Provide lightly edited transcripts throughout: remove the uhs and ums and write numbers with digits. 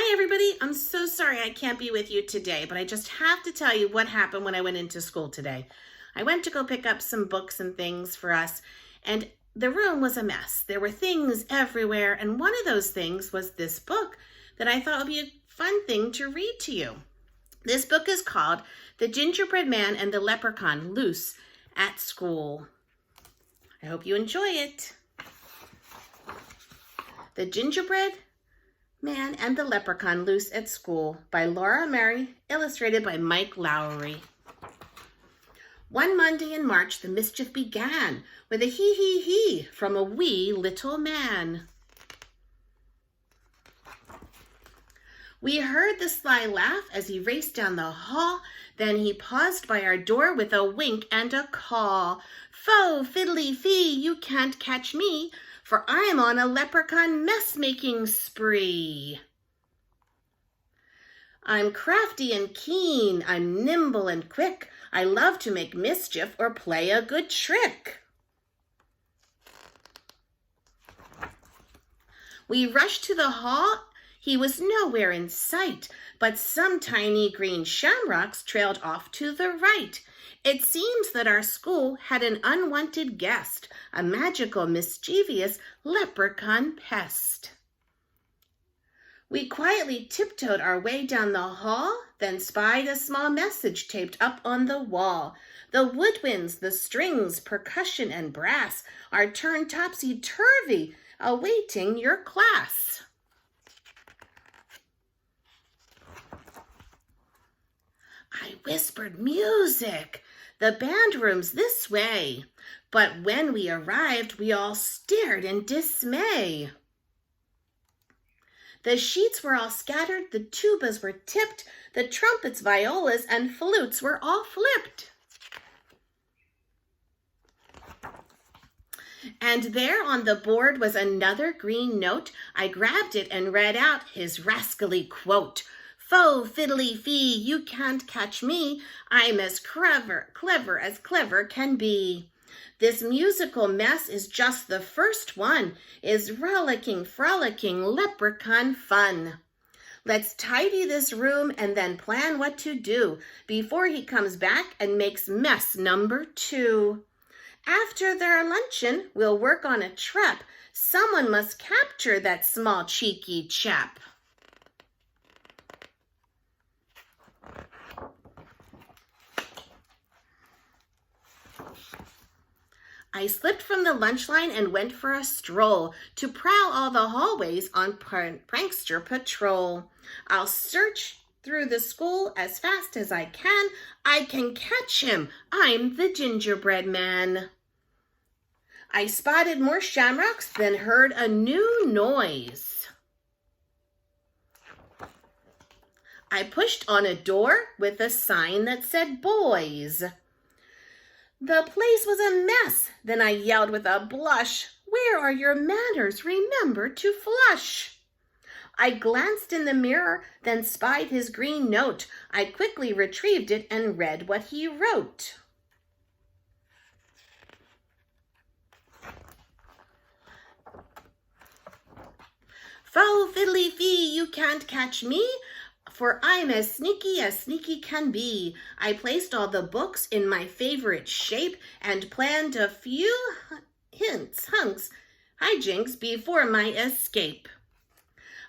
Hi everybody, I'm so sorry I can't be with you today, but I just have to tell you what happened when I went into school today. I went to go pick up some books and things for us, and the room was a mess. There were things everywhere, and one of those things was this book that I thought would be a fun thing to read to you. This book is called The Gingerbread Man and the Leprechaun Loose at School. I hope you enjoy it. The Gingerbread Man and the Leprechaun Loose at School by Laura Murray, illustrated by Mike Lowry. One Monday in March, the mischief began with a hee from a wee little man. We heard the sly laugh as he raced down the hall. Then he paused by our door with a wink and a call. Fo, fiddly fee, you can't catch me, for I'm on a leprechaun mess-making spree. I'm crafty and keen, I'm nimble and quick, I love to make mischief or play a good trick. We rushed to the hall. He was nowhere in sight, but some tiny green shamrocks trailed off to the right. It seems that our school had an unwanted guest, a magical, mischievous leprechaun pest. We quietly tiptoed our way down the hall, then spied a small message taped up on the wall. The woodwinds, the strings, percussion, and brass are turned topsy-turvy, awaiting your class. I whispered, music! The band room's this way. But when we arrived, we all stared in dismay. The sheets were all scattered, the tubas were tipped, the trumpets, violas, and flutes were all flipped. And there on the board was another green note. I grabbed it and read out his rascally quote. Fo, fiddly fee, you can't catch me. I'm as clever as clever can be. This musical mess is just the first one, is rollicking, frolicking leprechaun fun. Let's tidy this room and then plan what to do before he comes back and makes mess number 2. After their luncheon, we'll work on a trap. Someone must capture that small cheeky chap. I slipped from the lunch line and went for a stroll to prowl all the hallways on prankster patrol. I'll search through the school as fast as I can. I can catch him. I'm the gingerbread man. I spotted more shamrocks, then heard a new noise. I pushed on a door with a sign that said boys. The place was a mess. Then I yelled with a blush, where are your manners? Remember to flush. I glanced in the mirror, then spied his green note. I quickly retrieved it and read what he wrote. Fo, fiddly fee, you can't catch me, for I'm as sneaky can be. I placed all the books in my favorite shape and planned a few hijinks before my escape.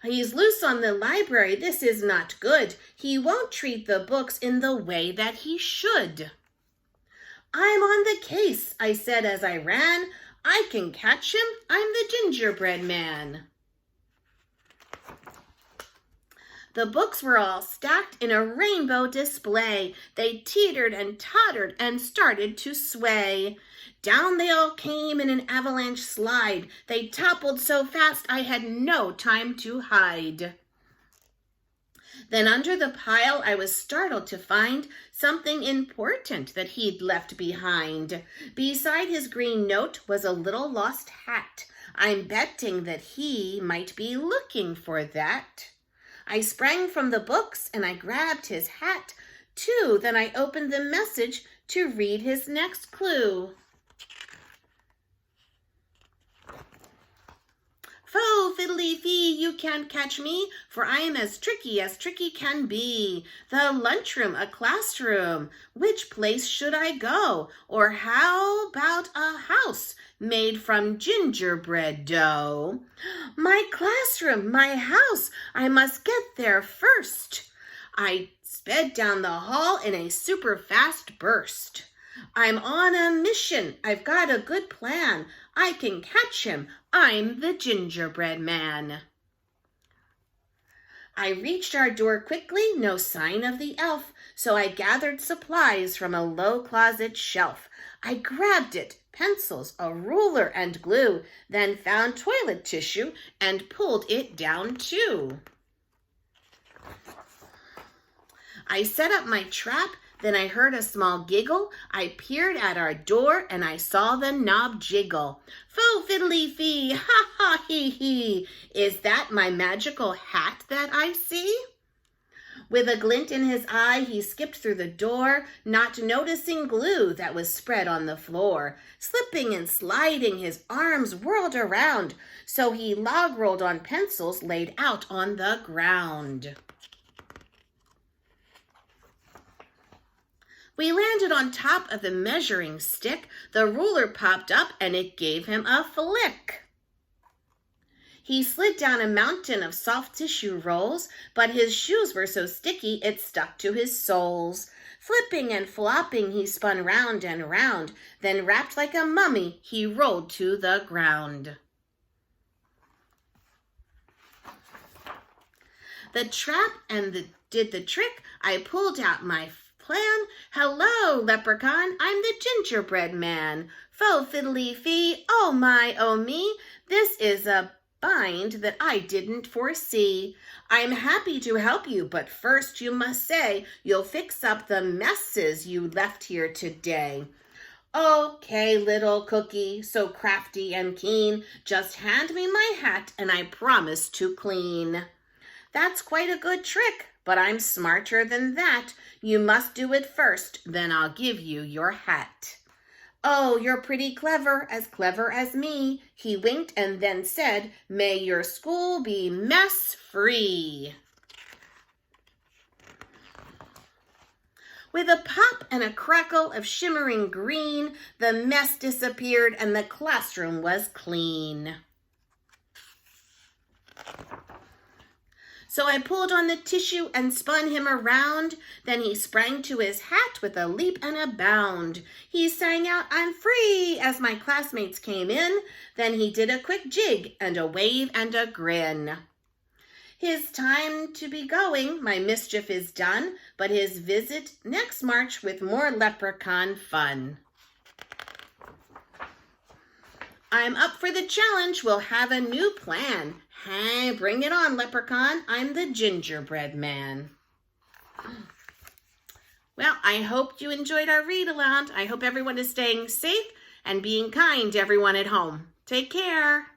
He's loose on the library, this is not good. He won't treat the books in the way that he should. I'm on the case, I said as I ran. I can catch him, I'm the gingerbread man. The books were all stacked in a rainbow display. They teetered and tottered and started to sway. Down they all came in an avalanche slide. They toppled so fast I had no time to hide. Then under the pile I was startled to find something important that he'd left behind. Beside his green note was a little lost hat. I'm betting that he might be looking for that. I sprang from the books and I grabbed his hat too. Then I opened the message to read his next clue. Fo fiddly-fee, you can't catch me, for I am as tricky can be. The lunchroom, a classroom, which place should I go? Or how about a house made from gingerbread dough? My classroom, my house, I must get there first. I sped down the hall in a super fast burst. I'm on a mission, I've got a good plan. I can catch him, I'm the gingerbread man. I reached our door quickly, no sign of the elf, so I gathered supplies from a low closet shelf. I grabbed it, pencils, a ruler, and glue, then found toilet tissue and pulled it down too. I set up my trap, then I heard a small giggle. I peered at our door and I saw the knob jiggle. Fo fiddly-fee, ha ha hee hee. Is that my magical hat that I see? With a glint in his eye, he skipped through the door, not noticing glue that was spread on the floor. Slipping and sliding, his arms whirled around, so he log-rolled on pencils laid out on the ground. We landed on top of the measuring stick. The ruler popped up and it gave him a flick. He slid down a mountain of soft tissue rolls, but his shoes were so sticky it stuck to his soles. Flipping and flopping, he spun round and round, then wrapped like a mummy, he rolled to the ground. The trap did the trick. I pulled out my plan. Hello, leprechaun, I'm the gingerbread man. Fo fiddly-fee, oh my, oh me, this is a bind that I didn't foresee. I'm happy to help you, but first you must say you'll fix up the messes you left here today. Okay, little cookie, so crafty and keen, just hand me my hat and I promise to clean. That's quite a good trick, but I'm smarter than that. You must do it first, then I'll give you your hat. Oh, you're pretty clever as me. He winked and then said, may your school be mess-free. With a pop and a crackle of shimmering green, the mess disappeared and the classroom was clean. So I pulled on the tissue and spun him around. Then he sprang to his hat with a leap and a bound. He sang out, I'm free, as my classmates came in. Then he did a quick jig and a wave and a grin. His time to be going, my mischief is done, but his visit next March with more leprechaun fun. I'm up for the challenge, we'll have a new plan. Hey, bring it on, leprechaun, I'm the gingerbread man. Well, I hope you enjoyed our read-aloud. I hope everyone is staying safe and being kind to everyone at home. Take care.